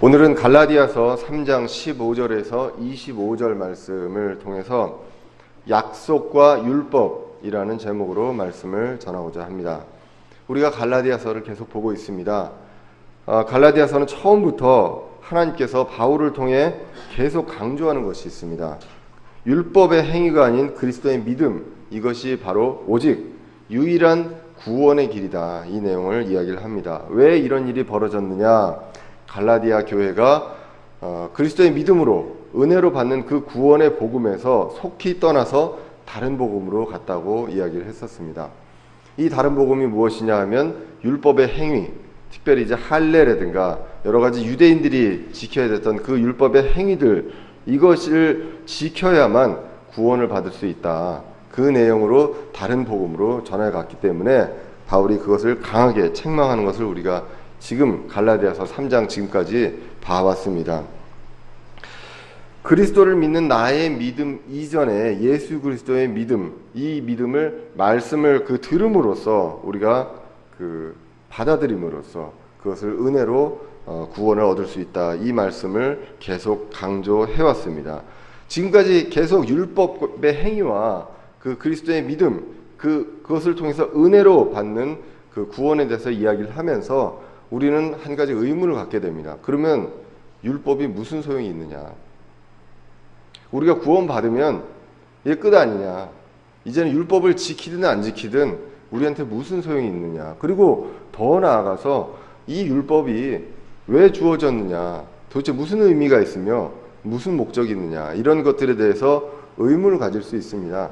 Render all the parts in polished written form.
오늘은 갈라디아서 3장 15절에서 25절 말씀을 통해서 약속과 율법이라는 제목으로 말씀을 전하고자 합니다. 우리가 갈라디아서를 계속 보고 있습니다. 갈라디아서는 처음부터 하나님께서 바울을 통해 계속 강조하는 것이 있습니다. 율법의 행위가 아닌 그리스도의 믿음, 이것이 바로 오직 유일한 구원의 길이다. 이 내용을 이야기를 합니다. 왜 이런 일이 벌어졌느냐? 갈라디아 교회가 그리스도의 믿음으로 은혜로 받는 그 구원의 복음에서 속히 떠나서 다른 복음으로 갔다고 이야기를 했었습니다. 이 다른 복음이 무엇이냐 하면 율법의 행위, 특별히 이제 할례라든가 여러 가지 유대인들이 지켜야 됐던 그 율법의 행위들, 이것을 지켜야만 구원을 받을 수 있다. 그 내용으로 다른 복음으로 전해갔기 때문에 바울이 그것을 강하게 책망하는 것을 우리가 지금 갈라디아서 3장 지금까지 봐왔습니다. 그리스도를 믿는 나의 믿음 이전에 예수 그리스도의 믿음, 이 믿음을 말씀을 들음으로써 우리가 받아들임으로써 그것을 은혜로 구원을 얻을 수 있다. 이 말씀을 계속 강조해왔습니다. 지금까지 계속 율법의 행위와 그 그리스도의 믿음, 그것을 통해서 은혜로 받는 그 구원에 대해서 이야기를 하면서 우리는 한 가지 의문을 갖게 됩니다. 그러면 율법이 무슨 소용이 있느냐? 우리가 구원받으면 이게 끝 아니냐? 이제는 율법을 지키든 안 지키든 우리한테 무슨 소용이 있느냐? 그리고 더 나아가서 이 율법이 왜 주어졌느냐? 도대체 무슨 의미가 있으며 무슨 목적이 있느냐? 이런 것들에 대해서 의문을 가질 수 있습니다.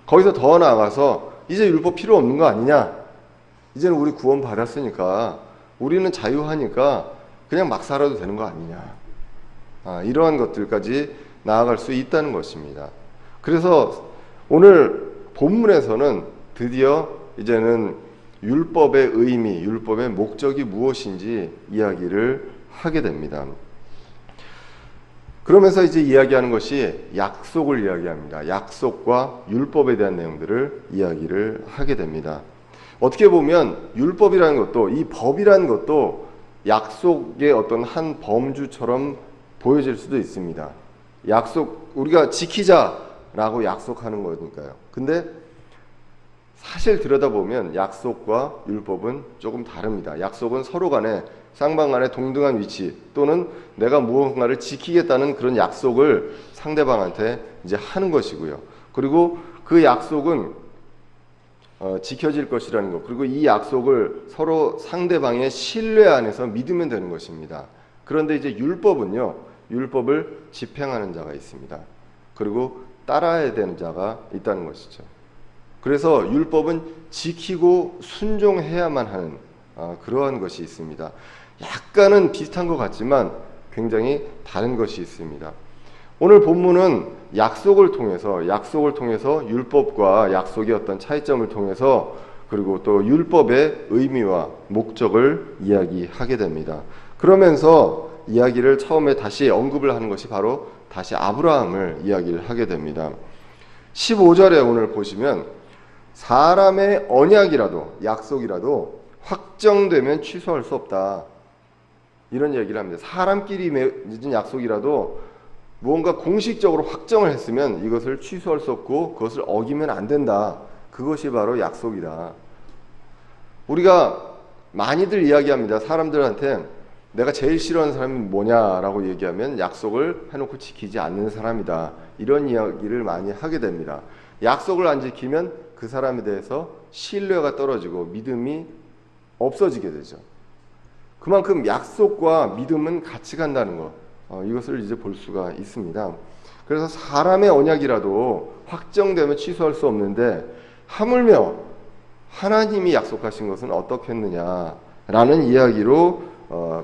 거기서 더 나아가서 이제 율법 필요 없는 거 아니냐? 이제는 우리 구원 받았으니까 우리는 자유하니까 그냥 막 살아도 되는 거 아니냐. 이러한 것들까지 나아갈 수 있다는 것입니다. 그래서 오늘 본문에서는 드디어 이제는 율법의 의미, 율법의 목적이 무엇인지 이야기를 하게 됩니다. 그러면서 이제 이야기하는 것이 약속을 이야기합니다. 약속과 율법에 대한 내용들을 이야기를 하게 됩니다. 어떻게 보면 율법이라는 것도, 이 법이라는 것도 약속의 어떤 한 범주처럼 보여질 수도 있습니다. 우리가 지키자라고 약속하는 거니까요. 근데 사실 들여다보면 약속과 율법은 조금 다릅니다. 약속은 서로 간에 쌍방간에 동등한 위치, 또는 내가 무언가를 지키겠다는 그런 약속을 상대방한테 이제 하는 것이고요. 그리고 그 약속은 지켜질 것이라는 것, 그리고 이 약속을 서로 상대방의 신뢰 안에서 믿으면 되는 것입니다. 그런데 이제 율법은요, 율법을 집행하는 자가 있습니다. 그리고 따라야 되는 자가 있다는 것이죠. 그래서 율법은 지키고 순종해야만 하는 그러한 것이 있습니다. 약간은 비슷한 것 같지만 굉장히 다른 것이 있습니다. 오늘 본문은 약속을 통해서 율법과 약속의 어떤 차이점을 통해서, 그리고 또 율법의 의미와 목적을 이야기하게 됩니다. 그러면서 이야기를 처음에 다시 언급을 하는 것이 바로 다시 아브라함을 이야기를 하게 됩니다. 15절에 오늘 보시면 사람의 언약이라도, 약속이라도 확정되면 취소할 수 없다. 이런 얘기를 합니다. 사람끼리 맺은 약속이라도 무언가 공식적으로 확정을 했으면 이것을 취소할 수 없고 그것을 어기면 안 된다. 그것이 바로 약속이다. 우리가 많이들 이야기합니다. 사람들한테 내가 제일 싫어하는 사람이 뭐냐라고 얘기하면 약속을 해놓고 지키지 않는 사람이다. 이런 이야기를 많이 하게 됩니다. 약속을 안 지키면 그 사람에 대해서 신뢰가 떨어지고 믿음이 없어지게 되죠. 그만큼 약속과 믿음은 같이 간다는 것, 이것을 이제 볼 수가 있습니다. 그래서 사람의 언약이라도 확정되면 취소할 수 없는데 하물며 하나님이 약속하신 것은 어떻겠느냐라는 이야기로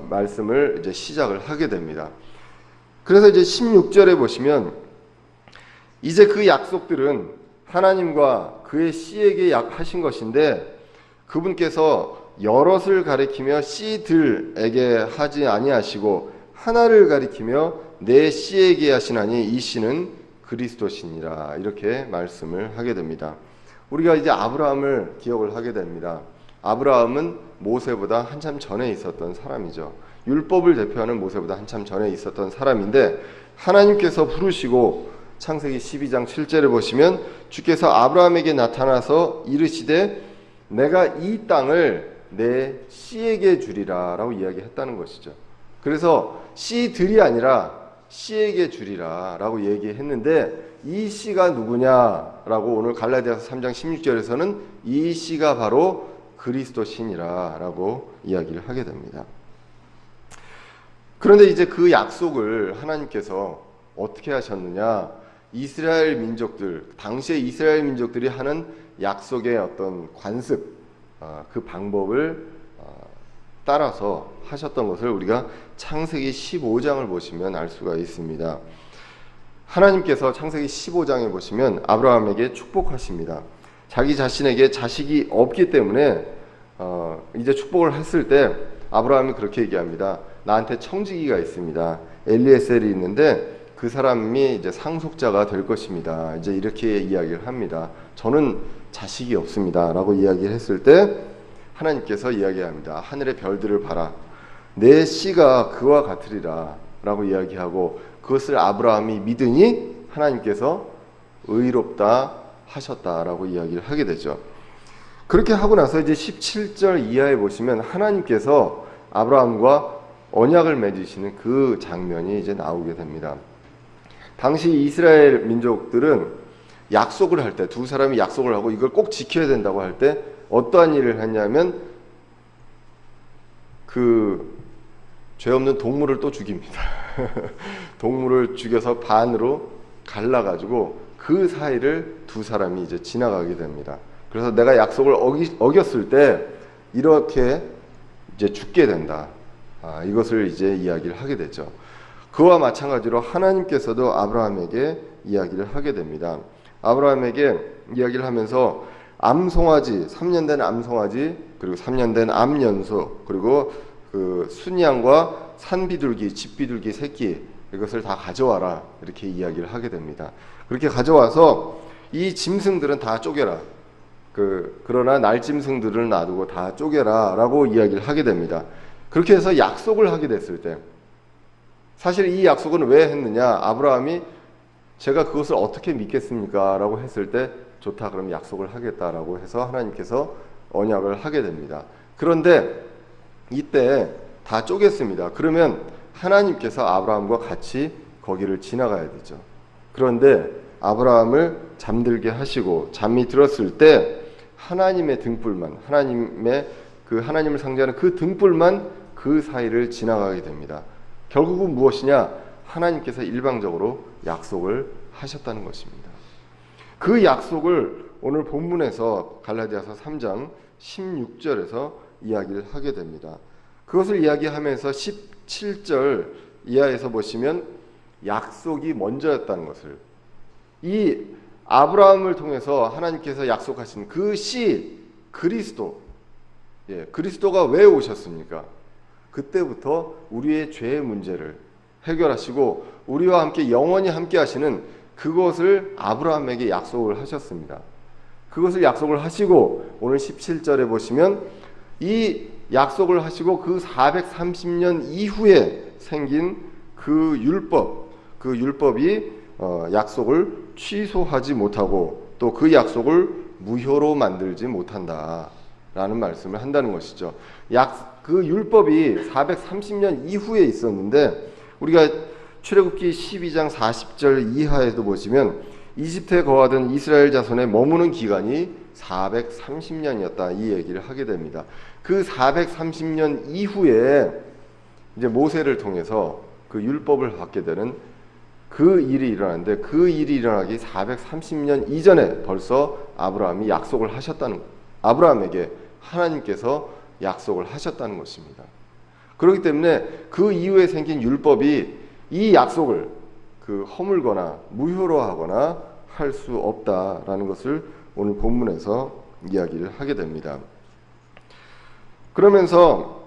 말씀을 이제 시작을 하게 됩니다. 그래서 이제 16절에 보시면 이제 그 약속들은 하나님과 그의 씨에게 하신 것인데 그분께서 여럿을 가리키며 씨들에게 하지 아니하시고 하나를 가리키며 내 씨에게 하시나니 이 씨는 그리스도시니라. 이렇게 말씀을 하게 됩니다. 우리가 이제 아브라함을 기억을 하게 됩니다. 아브라함은 모세보다 한참 전에 있었던 사람이죠. 율법을 대표하는 모세보다 한참 전에 있었던 사람인데 하나님께서 부르시고 창세기 12장 7절을 보시면 주께서 아브라함에게 나타나서 이르시되 내가 이 땅을 내 씨에게 주리라 라고 이야기했다는 것이죠. 그래서 씨들이 아니라 씨에게 주리라 라고 얘기했는데 이 씨가 누구냐라고 오늘 갈라디아서 3장 16절에서는 이 씨가 바로 그리스도 신이라 라고 이야기를 하게 됩니다. 그런데 이제 그 약속을 하나님께서 어떻게 하셨느냐, 이스라엘 민족들, 당시에 이스라엘 민족들이 하는 약속의 어떤 관습, 그 방법을 따라서 하셨던 것을 우리가 창세기 15장을 보시면 알 수가 있습니다. 하나님께서 창세기 15장에 보시면 아브라함에게 축복하십니다. 자기 자신에게 자식이 없기 때문에 이제 축복을 했을 때 아브라함이 그렇게 얘기합니다. 나한테 청지기가 있습니다. 엘리에셀이 있는데 그 사람이 이제 상속자가 될 것입니다. 이제 이렇게 이야기를 합니다. 저는 자식이 없습니다. 라고 이야기를 했을 때 하나님께서 이야기합니다. 하늘의 별들을 봐라. 내 씨가 그와 같으리라. 라고 이야기하고 그것을 아브라함이 믿으니 하나님께서 의롭다 하셨다라고 이야기를 하게 되죠. 그렇게 하고 나서 이제 17절 이하에 보시면 하나님께서 아브라함과 언약을 맺으시는 그 장면이 이제 나오게 됩니다. 당시 이스라엘 민족들은 약속을 할 때, 두 사람이 약속을 하고 이걸 꼭 지켜야 된다고 할 때 어떠한 일을 했냐면 그 죄 없는 동물을 또 죽입니다. 동물을 죽여서 반으로 갈라가지고 그 사이를 두 사람이 이제 지나가게 됩니다. 그래서 내가 약속을 어겼을 때 이렇게 이제 죽게 된다. 이것을 이제 이야기를 하게 되죠. 그와 마찬가지로 하나님께서도 아브라함에게 이야기를 하게 됩니다. 아브라함에게 이야기를 하면서 암송아지, 3년 된 암송아지, 그리고 3년 된 암연소, 그리고 그 순양과 산비둘기, 집비둘기 새끼, 이것을 다 가져와라. 이렇게 이야기를 하게 됩니다. 그렇게 가져와서 이 짐승들은 다 쪼개라. 그러나 날짐승들을 놔두고 다 쪼개라. 라고 이야기를 하게 됩니다. 그렇게 해서 약속을 하게 됐을 때, 사실 이 약속은 왜 했느냐? 아브라함이 제가 그것을 어떻게 믿겠습니까? 라고 했을 때 좋다, 그럼 약속을 하겠다라고 해서 하나님께서 언약을 하게 됩니다. 그런데 이때 다 쪼갰습니다. 그러면 하나님께서 아브라함과 같이 거기를 지나가야 되죠. 그런데 아브라함을 잠들게 하시고 잠이 들었을 때 하나님의 등불만, 하나님을 상징하는 그 등불만 그 사이를 지나가게 됩니다. 결국은 무엇이냐? 하나님께서 일방적으로 약속을 하셨다는 것입니다. 그 약속을 오늘 본문에서 갈라디아서 3장 16절에서 이야기를 하게 됩니다. 그것을 이야기하면서 17절 이하에서 보시면 약속이 먼저였다는 것을, 이 아브라함을 통해서 하나님께서 약속하신 그 씨 그리스도, 그리스도가 왜 오셨습니까? 그때부터 우리의 죄의 문제를 해결하시고 우리와 함께 영원히 함께 하시는 그것을 아브라함에게 약속을 하셨습니다. 그것을 약속을 하시고 오늘 17절에 보시면 이 약속을 하시고 그 430년 이후에 생긴 그 율법이 약속을 취소하지 못하고 또 그 약속을 무효로 만들지 못한다라는 말씀을 한다는 것이죠. 그 율법이 430년 이후에 있었는데 우리가 출애굽기 12장 40절 이하에도 보시면 이집트에 거하던 이스라엘 자손의 머무는 기간이 430년이었다 이 얘기를 하게 됩니다. 그 430년 이후에 이제 모세를 통해서 그 율법을 받게 되는 그 일이 일어났는데 그 일이 일어나기 430년 이전에 벌써 아브라함이 약속을 하셨다는, 아브라함에게 하나님께서 약속을 하셨다는 것입니다. 그렇기 때문에 그 이후에 생긴 율법이 이 약속을 허물거나 무효로 하거나 할 수 없다라는 것을 오늘 본문에서 이야기를 하게 됩니다. 그러면서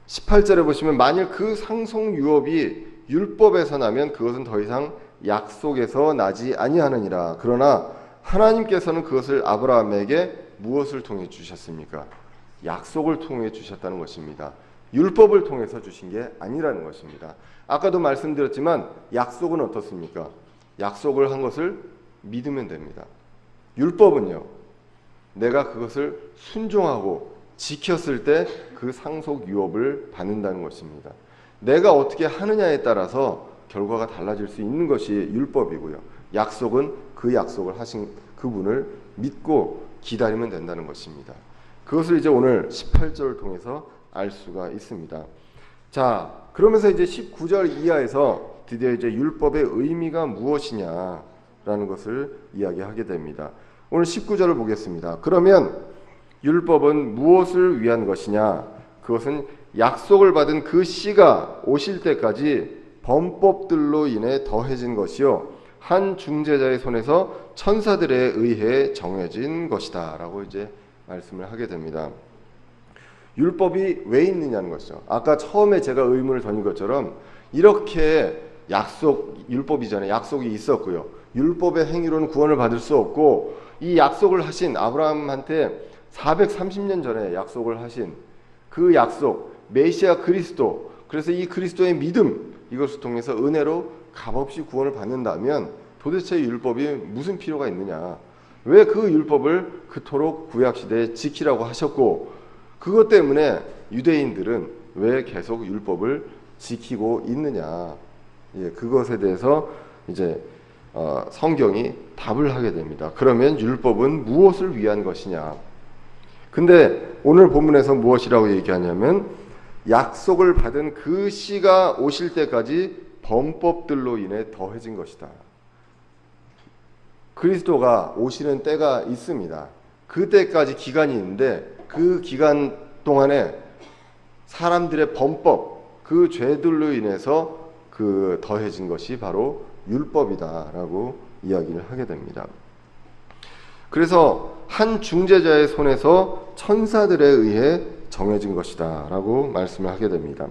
18절에 보시면 만일 그 상속 유업이 율법에서 나면 그것은 더 이상 약속에서 나지 아니하느니라. 그러나 하나님께서는 그것을 아브라함에게 무엇을 통해 주셨습니까? 약속을 통해 주셨다는 것입니다. 율법을 통해서 주신 게 아니라는 것입니다. 아까도 말씀드렸지만 약속은 어떻습니까? 약속을 한 것을 믿으면 됩니다. 율법은요, 내가 그것을 순종하고 지켰을 때 그 상속 유업을 받는다는 것입니다. 내가 어떻게 하느냐에 따라서 결과가 달라질 수 있는 것이 율법이고요. 약속은 그 약속을 하신 그분을 믿고 기다리면 된다는 것입니다. 그것을 이제 오늘 18절을 통해서 알 수가 있습니다. 자, 그러면서 이제 19절 이하에서 드디어 이제 율법의 의미가 무엇이냐라는 것을 이야기하게 됩니다. 오늘 19절을 보겠습니다. 그러면 율법은 무엇을 위한 것이냐? 그것은 약속을 받은 그 씨가 오실 때까지 범법들로 인해 더해진 것이요, 한 중재자의 손에서 천사들에 의해 정해진 것이다 라고 이제 말씀을 하게 됩니다. 율법이 왜 있느냐는 것이죠. 아까 처음에 제가 의문을 던진 것처럼 이렇게 율법 이전에 약속이 있었고요, 율법의 행위로는 구원을 받을 수 없고, 이 약속을 하신 아브라함한테 430년 전에 약속을 하신 그 약속, 메시아 그리스도, 그래서 이 그리스도의 믿음, 이것을 통해서 은혜로 값없이 구원을 받는다면 도대체 율법이 무슨 필요가 있느냐? 왜 그 율법을 그토록 구약시대에 지키라고 하셨고, 그것 때문에 유대인들은 왜 계속 율법을 지키고 있느냐? 그것에 대해서 이제 성경이 답을 하게 됩니다. 그러면 율법은 무엇을 위한 것이냐? 근데 오늘 본문에서 무엇이라고 얘기하냐면 약속을 받은 그 씨가 오실 때까지 범법들로 인해 더해진 것이다. 그리스도가 오시는 때가 있습니다. 그때까지 기간이 있는데 그 기간 동안에 사람들의 범법, 그 죄들로 인해서 그 더해진 것이 바로 율법이다라고 이야기를 하게 됩니다. 그래서 한 중재자의 손에서 천사들에 의해 정해진 것이다 라고 말씀을 하게 됩니다.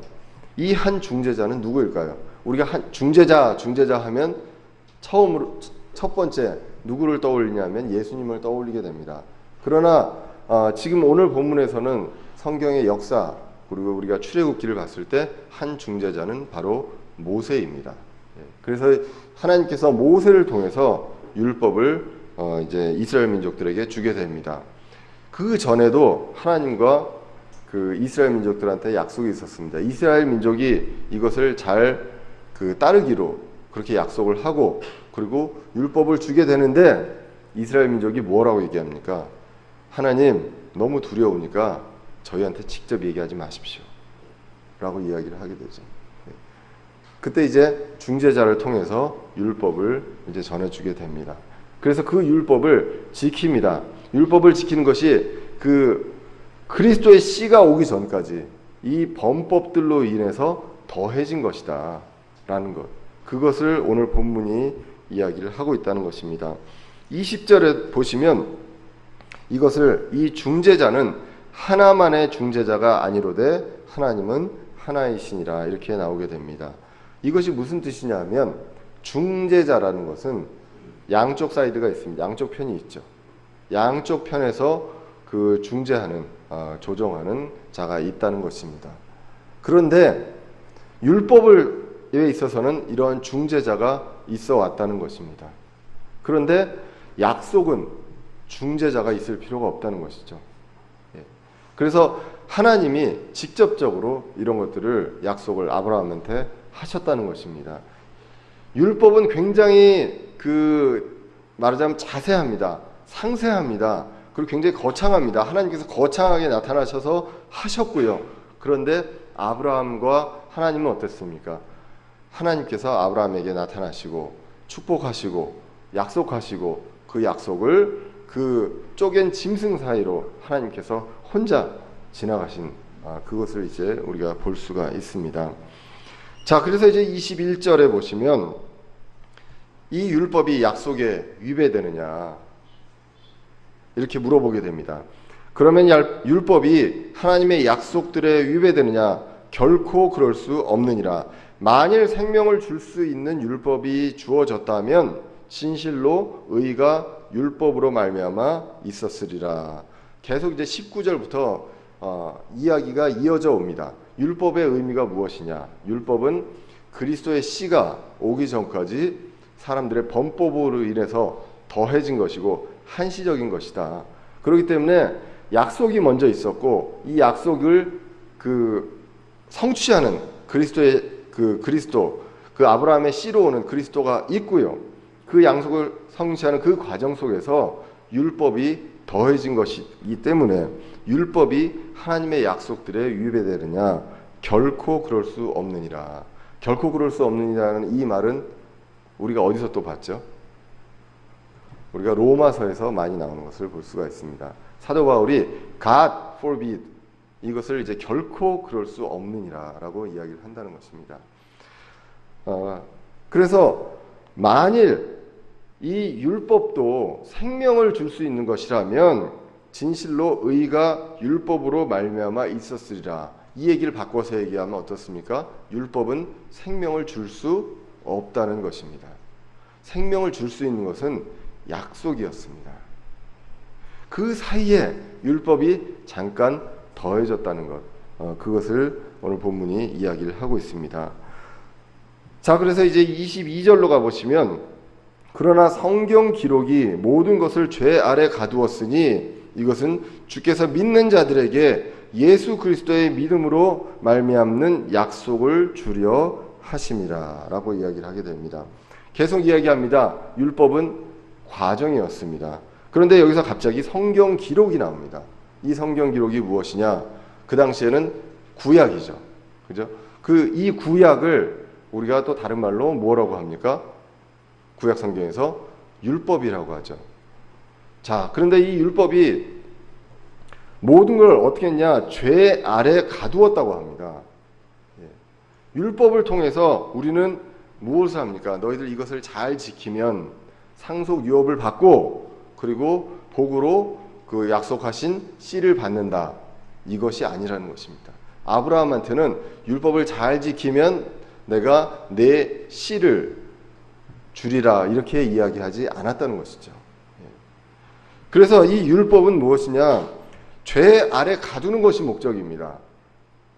이 한 중재자는 누구일까요? 우리가 중재자 하면 첫 번째 누구를 떠올리냐면 예수님을 떠올리게 됩니다. 그러나 지금 오늘 본문에서는 성경의 역사, 그리고 우리가 출애굽기를 봤을 때 한 중재자는 바로 모세입니다. 그래서 하나님께서 모세를 통해서 율법을 이제 이스라엘 민족들에게 주게 됩니다. 그 전에도 하나님과 그 이스라엘 민족들한테 약속이 있었습니다. 이스라엘 민족이 이것을 잘 따르기로 그렇게 약속을 하고, 그리고 율법을 주게 되는데 이스라엘 민족이 뭐라고 얘기합니까? 하나님, 너무 두려우니까 저희한테 직접 얘기하지 마십시오 라고 이야기를 하게 되죠. 그때 이제 중재자를 통해서 율법을 이제 전해주게 됩니다. 그래서 그 율법을 지킵니다. 율법을 지키는 것이 그 그리스도의 씨가 오기 전까지 이 범법들로 인해서 더해진 것이다 라는 것, 그것을 오늘 본문이 이야기를 하고 있다는 것입니다. 20절에 보시면 이것을, 이 중재자는 하나만의 중재자가 아니로되 하나님은 하나이시니라, 이렇게 나오게 됩니다. 이것이 무슨 뜻이냐면, 중재자라는 것은 양쪽 사이드가 있습니다. 양쪽 편이 있죠. 양쪽 편에서 그 중재하는, 조정하는 자가 있다는 것입니다. 그런데 율법에 있어서는 이러한 중재자가 있어 왔다는 것입니다. 그런데 약속은 중재자가 있을 필요가 없다는 것이죠. 그래서 하나님이 직접적으로 이런 것들을 약속을 아브라함한테 하셨다는 것입니다. 율법은 굉장히 말하자면 자세합니다. 상세합니다. 그리고 굉장히 거창합니다. 하나님께서 거창하게 나타나셔서 하셨고요. 그런데 아브라함과 하나님은 어땠습니까? 하나님께서 아브라함에게 나타나시고 축복하시고 약속하시고, 그 약속을 그 쪼갠 짐승 사이로 하나님께서 혼자 지나가신, 그것을 이제 우리가 볼 수가 있습니다. 자, 그래서 이제 21절에 보시면 이 율법이 약속에 위배되느냐 이렇게 물어보게 됩니다. 그러면 율법이 하나님의 약속들에 위배되느냐? 결코 그럴 수 없느니라. 만일 생명을 줄 수 있는 율법이 주어졌다면 진실로 의가 율법으로 말미암아 있었으리라. 계속 이제 19절부터 이야기가 이어져 옵니다. 율법의 의미가 무엇이냐? 율법은 그리스도의 씨가 오기 전까지 사람들의 범법으로 인해서 더해진 것이고 한시적인 것이다. 그렇기 때문에 약속이 먼저 있었고 이 약속을 성취하는 그리스도의 그리스도, 아브라함의 씨로 오는 그리스도가 있고요. 그 약속을 성취하는 그 과정 속에서 율법이 더해진 것이기 때문에 율법이 하나님의 약속들에 위배되느냐? 결코 그럴 수 없느니라. 결코 그럴 수 없느니라는 이 말은 우리가 어디서 또 봤죠? 우리가 로마서에서 많이 나오는 것을 볼 수가 있습니다. 사도 바울이 God forbid 이것을 이제 결코 그럴 수 없느니라라고 이야기를 한다는 것입니다. 그래서 만일 이 율법도 생명을 줄 수 있는 것이라면 진실로 의가 율법으로 말미암아 있었으리라. 이 얘기를 바꿔서 얘기하면 어떻습니까? 율법은 생명을 줄 수 없다는 것입니다. 생명을 줄 수 있는 것은 약속이었습니다. 그 사이에 율법이 잠깐 더해졌다는 것, 그것을 오늘 본문이 이야기를 하고 있습니다. 자, 그래서 이제 22절로 가보시면 그러나 성경 기록이 모든 것을 죄 아래 가두었으니 이것은 주께서 믿는 자들에게 예수 그리스도의 믿음으로 말미암는 약속을 주려 하심이라 라고 이야기를 하게 됩니다. 계속 이야기합니다. 율법은 과정이었습니다. 그런데 여기서 갑자기 성경 기록이 나옵니다. 이 성경 기록이 무엇이냐? 그 당시에는 구약이죠. 그죠? 이 구약을 우리가 또 다른 말로 뭐라고 합니까? 구약 성경에서 율법이라고 하죠. 자, 그런데 이 율법이 모든 걸 어떻게 했냐? 죄 아래 가두었다고 합니다. 율법을 통해서 우리는 무엇을 합니까? 너희들 이것을 잘 지키면 상속 유업을 받고 그리고 복으로 그 약속하신 씨를 받는다. 이것이 아니라는 것입니다. 아브라함한테는 율법을 잘 지키면 내가 내 씨를 주리라 이렇게 이야기하지 않았다는 것이죠. 그래서 이 율법은 무엇이냐? 죄 아래 가두는 것이 목적입니다.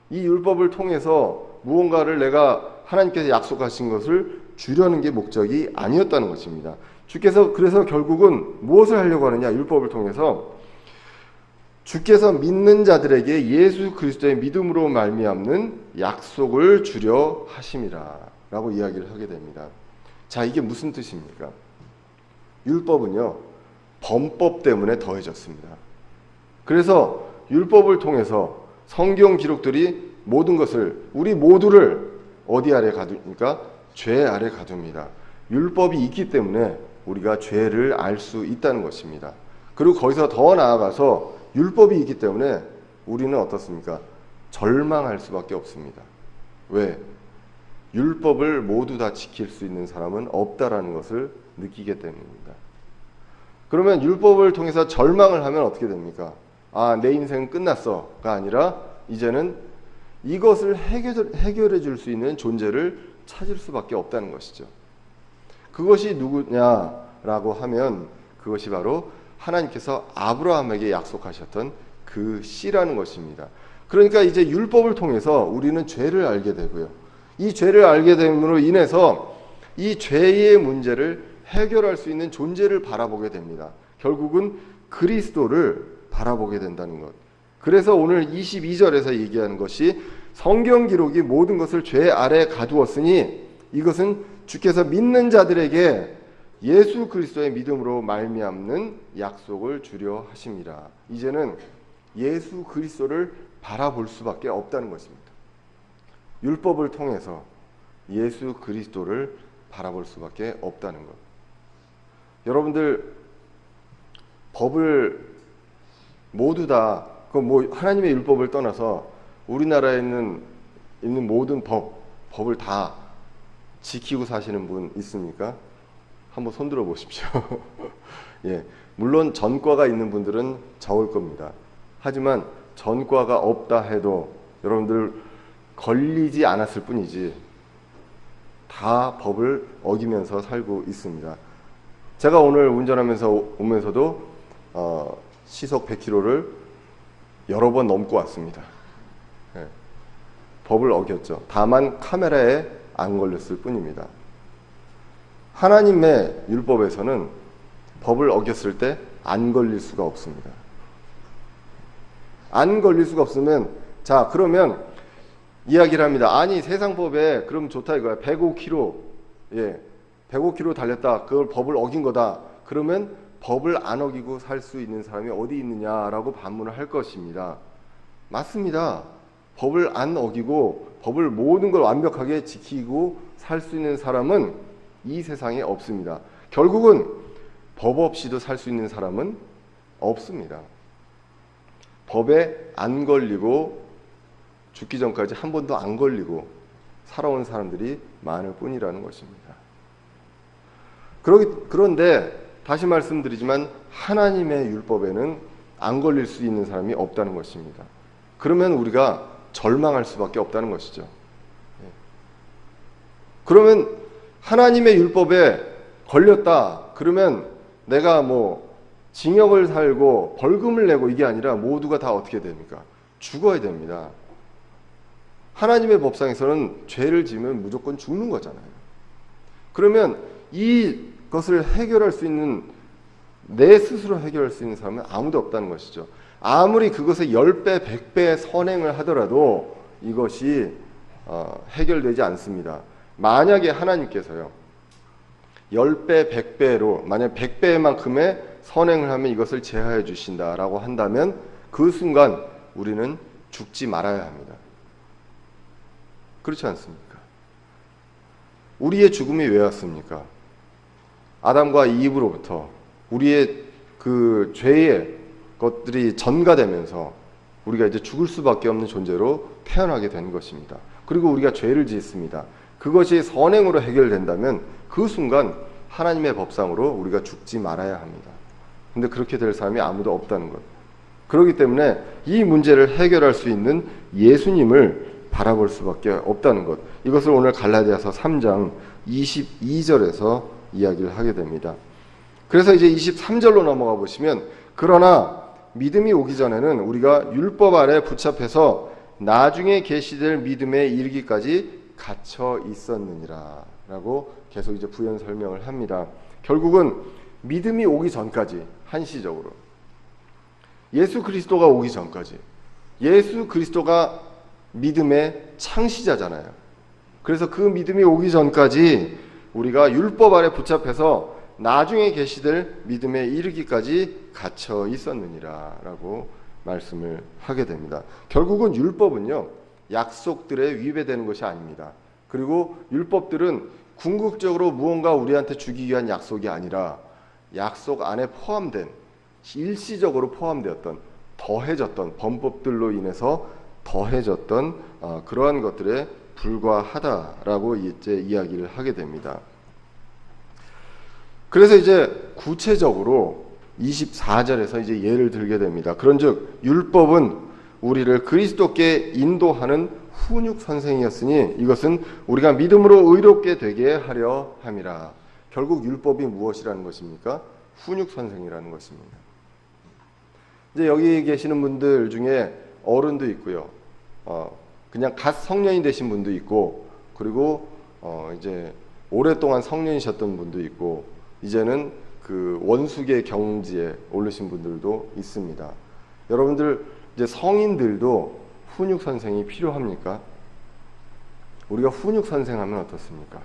이 율법을 통해서 무언가를 내가 하나님께서 약속하신 것을 주려는 게 목적이 아니었다는 것입니다. 주께서 그래서 결국은 무엇을 하려고 하느냐? 율법을 통해서 주께서 믿는 자들에게 예수 그리스도의 믿음으로 말미암는 약속을 주려 하심이라 라고 이야기를 하게 됩니다. 자, 이게 무슨 뜻입니까? 율법은요, 범법 때문에 더해졌습니다. 그래서 율법을 통해서 성경 기록들이 모든 것을, 우리 모두를 어디 아래 가두니까? 죄 아래 가둡니다. 율법이 있기 때문에 우리가 죄를 알 수 있다는 것입니다. 그리고 거기서 더 나아가서 율법이 있기 때문에 우리는 어떻습니까? 절망할 수밖에 없습니다. 왜? 율법을 모두 다 지킬 수 있는 사람은 없다라는 것을 느끼기 때문입니다. 그러면 율법을 통해서 절망을 하면 어떻게 됩니까? 아, 내 인생은 끝났어가 아니라 이제는 이것을 해결해 줄 수 있는 존재를 찾을 수밖에 없다는 것이죠. 그것이 누구냐라고 하면 그것이 바로 하나님께서 아브라함에게 약속하셨던 그 씨라는 것입니다. 그러니까 이제 율법을 통해서 우리는 죄를 알게 되고요. 이 죄를 알게 됨으로 인해서 이 죄의 문제를 해결할 수 있는 존재를 바라보게 됩니다. 결국은 그리스도를 바라보게 된다는 것. 그래서 오늘 22절에서 얘기하는 것이 성경 기록이 모든 것을 죄 아래 가두었으니 이것은 주께서 믿는 자들에게 예수 그리스도의 믿음으로 말미암는 약속을 주려 하심이라. 이제는 예수 그리스도를 바라볼 수밖에 없다는 것입니다. 율법을 통해서 예수 그리스도를 바라볼 수밖에 없다는 것. 여러분들 법을 모두 다 하나님의 율법을 떠나서 우리나라에 있는 모든 법을 다 지키고 사시는 분 있습니까? 한번 손들어 보십시오. 예, 물론 전과가 있는 분들은 적을 겁니다. 하지만 전과가 없다 해도 여러분들 걸리지 않았을 뿐이지 다 법을 어기면서 살고 있습니다. 제가 오늘 운전하면서 오면서도 시속 100km를 여러 번 넘고 왔습니다. 예. 법을 어겼죠. 다만 카메라에 안 걸렸을 뿐입니다. 하나님의 율법에서는 법을 어겼을 때 안 걸릴 수가 없습니다. 안 걸릴 수가 없으면, 자, 그러면 이야기를 합니다. 아니, 세상 법에 그럼 좋다 이거야. 105km, 105km 달렸다. 그걸 법을 어긴 거다. 그러면 법을 안 어기고 살 수 있는 사람이 어디 있느냐라고 반문을 할 것입니다. 맞습니다. 법을 안 어기고 법을 모든 걸 완벽하게 지키고 살 수 있는 사람은 이 세상에 없습니다. 결국은 법 없이도 살 수 있는 사람은 없습니다. 법에 안 걸리고 죽기 전까지 한 번도 안 걸리고 살아온 사람들이 많을 뿐이라는 것입니다. 그런데 다시 말씀드리지만 하나님의 율법에는 안 걸릴 수 있는 사람이 없다는 것입니다. 그러면 우리가 절망할 수밖에 없다는 것이죠. 그러면 하나님의 율법에 걸렸다. 그러면 내가 징역을 살고 벌금을 내고 이게 아니라 모두가 다 어떻게 됩니까? 죽어야 됩니다. 하나님의 법상에서는 죄를 지으면 무조건 죽는 거잖아요. 그러면 이것을 해결할 수 있는, 내 스스로 해결할 수 있는 사람은 아무도 없다는 것이죠. 아무리 그것에 10배, 100배 선행을 하더라도 이것이 해결되지 않습니다. 만약에 하나님께서요 10배, 100배로 만약 100배만큼의 선행을 하면 이것을 제하해 주신다라고 한다면 그 순간 우리는 죽지 말아야 합니다. 그렇지 않습니까? 우리의 죽음이 왜 왔습니까? 아담과 이브로부터 우리의 그 죄의 것들이 전가되면서 우리가 이제 죽을 수밖에 없는 존재로 태어나게 된 것입니다. 그리고 우리가 죄를 짓습니다. 그것이 선행으로 해결된다면 그 순간 하나님의 법상으로 우리가 죽지 말아야 합니다. 근데 그렇게 될 사람이 아무도 없다는 것. 그렇기 때문에 이 문제를 해결할 수 있는 예수님을 바라볼 수밖에 없다는 것. 이것을 오늘 갈라디아서 3장 22절에서 이야기를 하게 됩니다. 그래서 이제 23절로 넘어가 보시면, 그러나 믿음이 오기 전에는 우리가 율법 아래 붙잡혀서 나중에 계시될 믿음에 이르기까지 갇혀 있었느니라 라고 계속 이제 부연 설명을 합니다. 결국은 믿음이 오기 전까지, 한시적으로 예수 그리스도가 오기 전까지, 예수 그리스도가 믿음의 창시자잖아요. 그래서 그 믿음이 오기 전까지 우리가 율법 아래 붙잡혀서 나중에 계시될 믿음에 이르기까지 갇혀 있었느니라 라고 말씀을 하게 됩니다. 결국은 율법은요 약속들에 위배되는 것이 아닙니다. 그리고 율법들은 궁극적으로 무언가 우리한테 주기 위한 약속이 아니라 약속 안에 포함된, 일시적으로 포함되었던, 더해졌던, 범법들로 인해서 더해졌던 그러한 것들에 불과하다라고 이제 이야기를 하게 됩니다. 그래서 이제 구체적으로 24절에서 이제 예를 들게 됩니다. 그런즉 율법은 우리를 그리스도께 인도하는 훈육 선생이었으니 이것은 우리가 믿음으로 의롭게 되게 하려 함이라. 결국 율법이 무엇이라는 것입니까? 훈육 선생이라는 것입니다. 이제 여기 계시는 분들 중에 어른도 있고요. 그냥 갓 성년이 되신 분도 있고, 그리고 이제 오랫동안 성년이셨던 분도 있고, 이제는 그 원수계 경지에 오르신 분들도 있습니다. 여러분들 이제 성인들도 훈육 선생이 필요합니까? 우리가 훈육 선생하면 어떻습니까?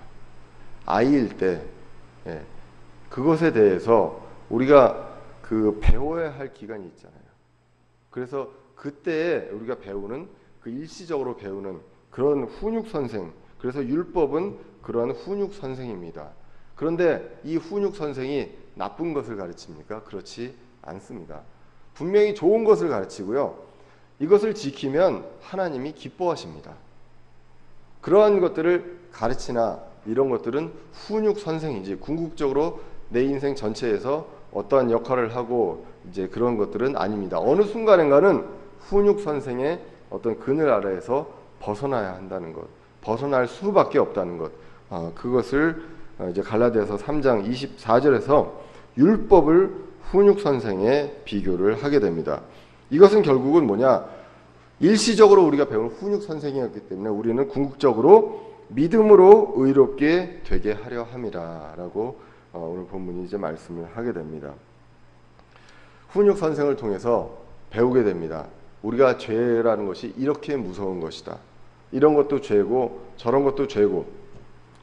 아이일 때 그것에 대해서 우리가 그 배워야 할 기간이 있잖아요. 그래서 그때 우리가 배우는, 그 일시적으로 배우는 그런 훈육 선생, 그래서 율법은 그러한 훈육 선생입니다. 그런데 이 훈육 선생이 나쁜 것을 가르칩니까? 그렇지 않습니다. 분명히 좋은 것을 가르치고요. 이것을 지키면 하나님이 기뻐하십니다. 그러한 것들을 가르치나 이런 것들은 훈육 선생이지 궁극적으로 내 인생 전체에서 어떠한 역할을 하고 이제 그런 것들은 아닙니다. 어느 순간인가는 훈육 선생의 어떤 그늘 아래에서 벗어나야 한다는 것, 벗어날 수밖에 없다는 것, 그것을 이제 갈라디아서 3장 24절에서 율법을 훈육 선생에 비교를 하게 됩니다. 이것은 결국은 뭐냐? 일시적으로 우리가 배운 훈육 선생이었기 때문에 우리는 궁극적으로 믿음으로 의롭게 되게 하려 함이라 라고 오늘 본문이 이제 말씀을 하게 됩니다. 훈육 선생을 통해서 배우게 됩니다. 우리가 죄라는 것이 이렇게 무서운 것이다. 이런 것도 죄고 저런 것도 죄고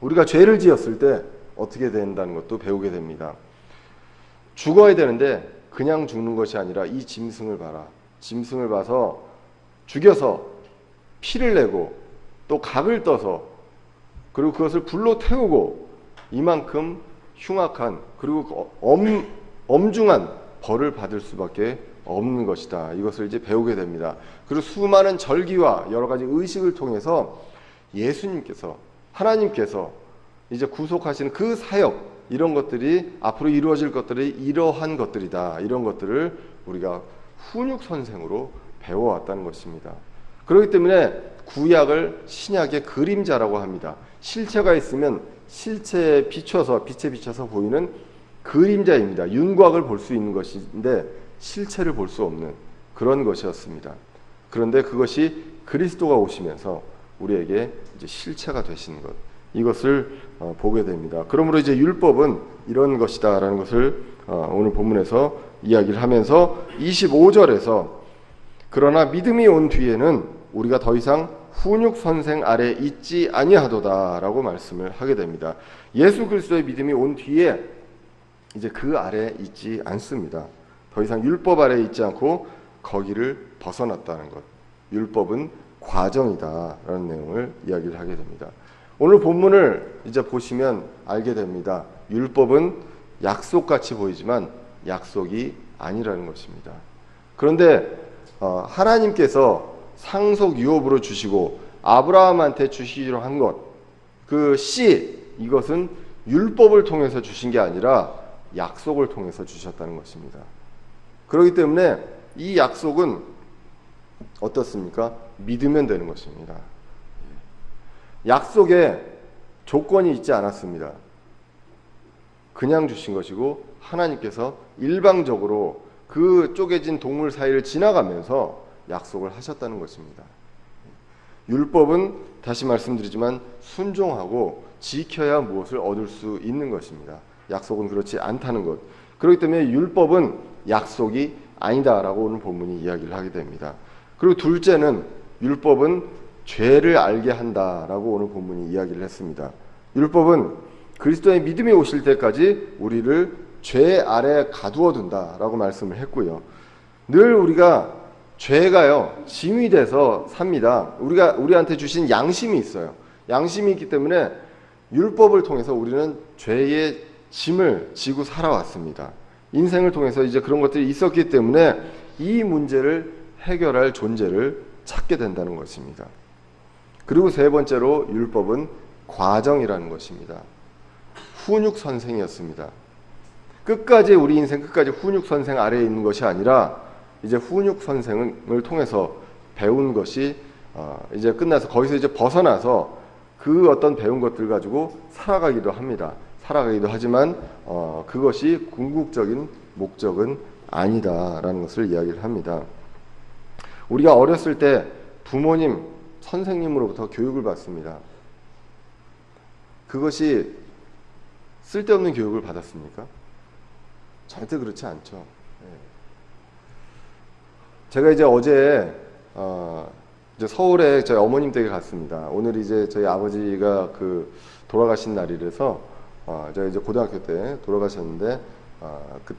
우리가 죄를 지었을 때 어떻게 된다는 것도 배우게 됩니다. 죽어야 되는데 그냥 죽는 것이 아니라 이 짐승을 봐라. 짐승을 봐서 죽여서 피를 내고 또 각을 떠서 그리고 그것을 불로 태우고 이만큼 흉악한 그리고 엄중한 벌을 받을 수밖에 없는 것이다. 이것을 이제 배우게 됩니다. 그리고 수많은 절기와 여러 가지 의식을 통해서 예수님께서 하나님께서 이제 구속하시는 그 사역 이런 것들이 앞으로 이루어질 것들이 이러한 것들이다. 이런 것들을 우리가 훈육 선생으로 배워왔다는 것입니다. 그렇기 때문에 구약을 신약의 그림자라고 합니다. 실체가 있으면 실체에 비춰서 빛에 비춰서 보이는 그림자입니다. 윤곽을 볼 수 있는 것인데 실체를 볼 수 없는 그런 것이었습니다. 그런데 그것이 그리스도가 오시면서 우리에게 이제 실체가 되시는 것 이것을 보게 됩니다. 그러므로 이제 율법은 이런 것이다라는 것을 오늘 본문에서 이야기를 하면서 25절에서 그러나 믿음이 온 뒤에는 우리가 더 이상 훈육 선생 아래 있지 아니하도다라고 말씀을 하게 됩니다. 예수 그리스도의 믿음이 온 뒤에 이제 그 아래 있지 않습니다. 더 이상 율법 아래 있지 않고 거기를 벗어났다는 것. 율법은 과정이다라는 내용을 이야기를 하게 됩니다. 오늘 본문을 이제 보시면 알게 됩니다. 율법은 약속같이 보이지만 약속이 아니라는 것입니다. 그런데 하나님께서 상속 유업으로 주시고 아브라함한테 주시기로 한 것, 그 씨, 이것은 율법을 통해서 주신 게 아니라 약속을 통해서 주셨다는 것입니다. 그렇기 때문에 이 약속은 어떻습니까? 믿으면 되는 것입니다. 약속에 조건이 있지 않았습니다. 그냥 주신 것이고 하나님께서 일방적으로 그 쪼개진 동물 사이를 지나가면서 약속을 하셨다는 것입니다. 율법은 다시 말씀드리지만 순종하고 지켜야 무엇을 얻을 수 있는 것입니다. 약속은 그렇지 않다는 것. 그렇기 때문에 율법은 약속이 아니다라고 오늘 본문이 이야기를 하게 됩니다. 그리고 둘째는 율법은 죄를 알게 한다라고 오늘 본문이 이야기를 했습니다. 율법은 그리스도의 믿음이 오실 때까지 우리를 죄 아래 가두어 둔다라고 말씀을 했고요. 늘 우리가 죄가요 짐이 돼서 삽니다. 우리한테 주신 양심이 있어요. 양심이 있기 때문에 율법을 통해서 우리는 죄의 짐을 지고 살아왔습니다. 인생을 통해서 이제 그런 것들이 있었기 때문에 이 문제를 해결할 존재를 찾게 된다는 것입니다. 그리고 세 번째로 율법은 과정이라는 것입니다. 훈육 선생이었습니다. 끝까지 우리 인생 끝까지 훈육 선생 아래에 있는 것이 아니라 이제 훈육 선생을 통해서 배운 것이 이제 끝나서 거기서 이제 벗어나서 그 어떤 배운 것들 가지고 살아가기도 합니다. 살아가기도 하지만 그것이 궁극적인 목적은 아니다라는 것을 이야기를 합니다. 우리가 어렸을 때 부모님, 선생님으로부터 교육을 받습니다. 그것이 쓸데없는 교육을 받았습니까? 절대 그렇지 않죠. 제가 이제 어제 이제 서울에 저희 어머님 댁에 갔습니다. 오늘 이제 저희 아버지가 그 돌아가신 날이라서 제가 이제 고등학교 때 돌아가셨는데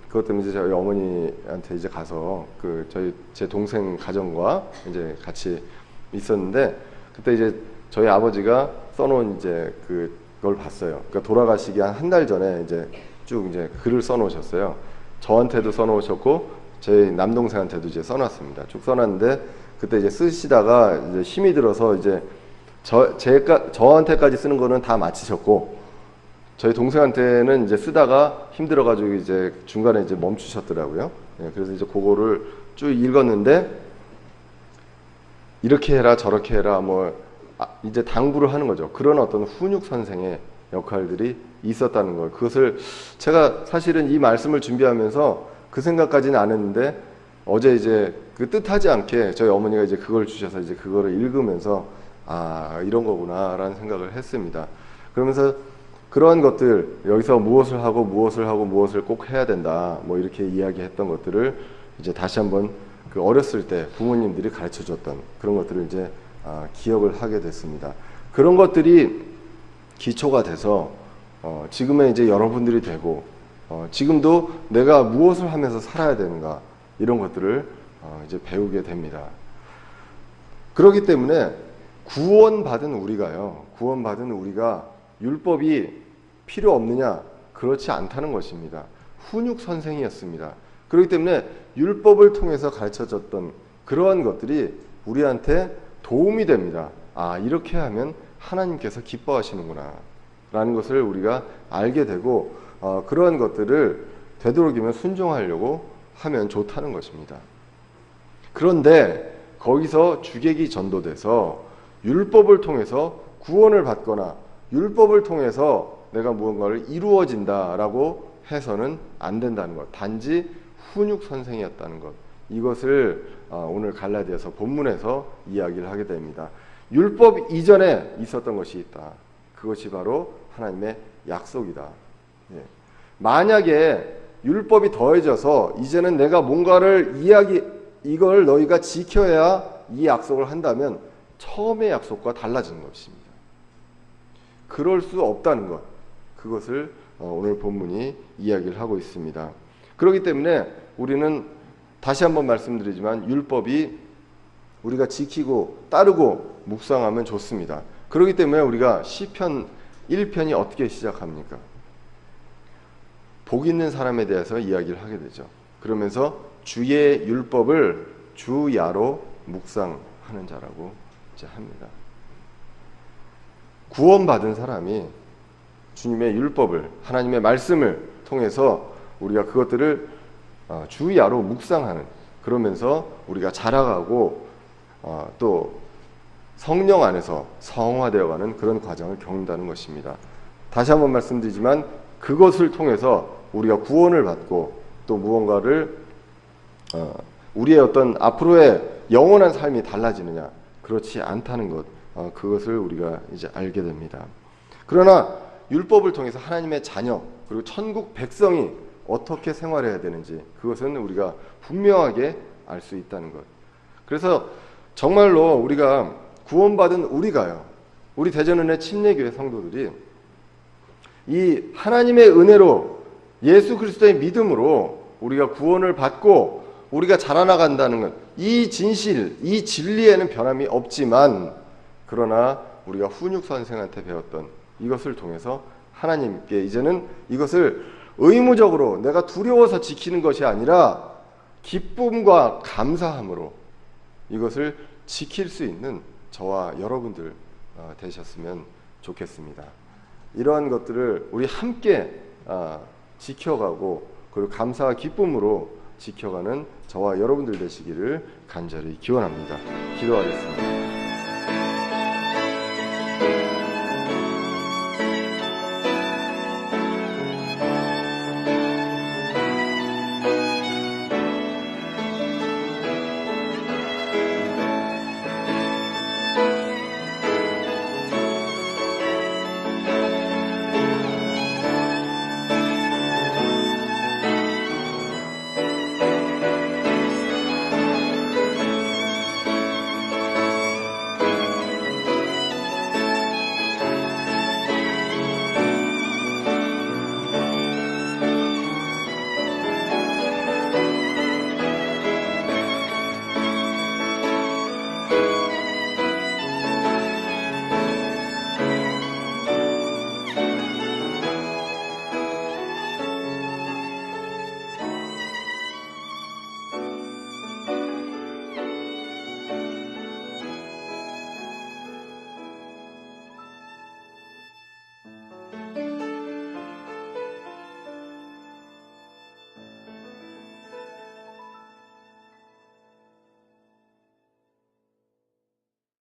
그것 때문에 이제 저희 어머니한테 이제 가서 그 제 동생 가정과 이제 같이 있었는데 그때 이제 저희 아버지가 써놓은 이제 그걸 봤어요. 그러니까 돌아가시기 한 달 전에 이제 쭉 이제 글을 써놓으셨어요. 저한테도 써놓으셨고 제 남동생한테도 이제 써놨습니다. 쭉 써놨는데 그때 이제 쓰시다가 이제 힘이 들어서 이제 저한테까지 쓰는 거는 다 마치셨고 저희 동생한테는 이제 쓰다가 힘들어가지고 이제 중간에 이제 멈추셨더라고요. 그래서 이제 그거를 쭉 읽었는데 이렇게 해라 저렇게 해라 뭐 이제 당부를 하는 거죠. 그런 어떤 훈육 선생의 역할들이 있었다는 걸. 그것을 제가 사실은 이 말씀을 준비하면서 그 생각까지는 안 했는데 어제 이제 그 뜻하지 않게 저희 어머니가 이제 그걸 주셔서 이제 그거를 읽으면서 아, 이런 거구나라는 생각을 했습니다. 그러면서 그러한 것들, 여기서 무엇을 하고 무엇을 하고 무엇을 꼭 해야 된다, 뭐 이렇게 이야기했던 것들을 이제 다시 한번 그 어렸을 때 부모님들이 가르쳐 줬던 그런 것들을 이제 기억을 하게 됐습니다. 그런 것들이 기초가 돼서 지금의 이제 여러분들이 되고 지금도 내가 무엇을 하면서 살아야 되는가, 이런 것들을 이제 배우게 됩니다. 그렇기 때문에 구원받은 우리가 율법이 필요 없느냐? 그렇지 않다는 것입니다. 훈육 선생이었습니다. 그렇기 때문에 율법을 통해서 가르쳐졌던 그러한 것들이 우리한테 도움이 됩니다. 아, 이렇게 하면 하나님께서 기뻐하시는구나 라는 것을 우리가 알게 되고 그러한 것들을 되도록이면 순종하려고 하면 좋다는 것입니다. 그런데 거기서 주객이 전도돼서 율법을 통해서 구원을 받거나 율법을 통해서 내가 무언가를 이루어진다라고 해서는 안 된다는 것. 단지 훈육 선생이었다는 것. 이것을 오늘 갈라디아서 본문에서 이야기를 하게 됩니다. 율법 이전에 있었던 것이 있다. 그것이 바로 하나님의 약속이다. 예. 만약에 율법이 더해져서 이제는 내가 뭔가를 이걸 너희가 지켜야 이 약속을 한다면 처음의 약속과 달라지는 것입니다. 그럴 수 없다는 것. 그것을 오늘 본문이 이야기를 하고 있습니다. 그렇기 때문에 우리는 다시 한번 말씀드리지만 율법이 우리가 지키고 따르고 묵상하면 좋습니다. 그렇기 때문에 우리가 시편 1편이 어떻게 시작합니까? 복 있는 사람에 대해서 이야기를 하게 되죠. 그러면서 주의 율법을 주야로 묵상하는 자라고 이제 합니다. 구원받은 사람이 주님의 율법을, 하나님의 말씀을 통해서 우리가 그것들을 주야로 묵상하는, 그러면서 우리가 자라가고 또 성령 안에서 성화되어가는 그런 과정을 겪는다는 것입니다. 다시 한번 말씀드리지만 그것을 통해서 우리가 구원을 받고 또 무언가를 우리의 어떤 앞으로의 영원한 삶이 달라지느냐, 그렇지 않다는 것, 그것을 우리가 이제 알게 됩니다. 그러나 율법을 통해서 하나님의 자녀 그리고 천국 백성이 어떻게 생활해야 되는지 그것은 우리가 분명하게 알 수 있다는 것. 그래서 정말로 우리가 구원받은 우리 대전은혜 침례교회 성도들이 이 하나님의 은혜로 예수 그리스도의 믿음으로 우리가 구원을 받고 우리가 자라나간다는 것, 이 진실, 이 진리에는 변함이 없지만 그러나 우리가 훈육 선생한테 배웠던 이것을 통해서 하나님께 이제는 이것을 의무적으로 내가 두려워서 지키는 것이 아니라 기쁨과 감사함으로 이것을 지킬 수 있는 저와 여러분들 되셨으면 좋겠습니다. 이러한 것들을 우리 함께 지켜가고 그리고 감사와 기쁨으로 지켜가는 저와 여러분들 되시기를 간절히 기원합니다. 기도하겠습니다.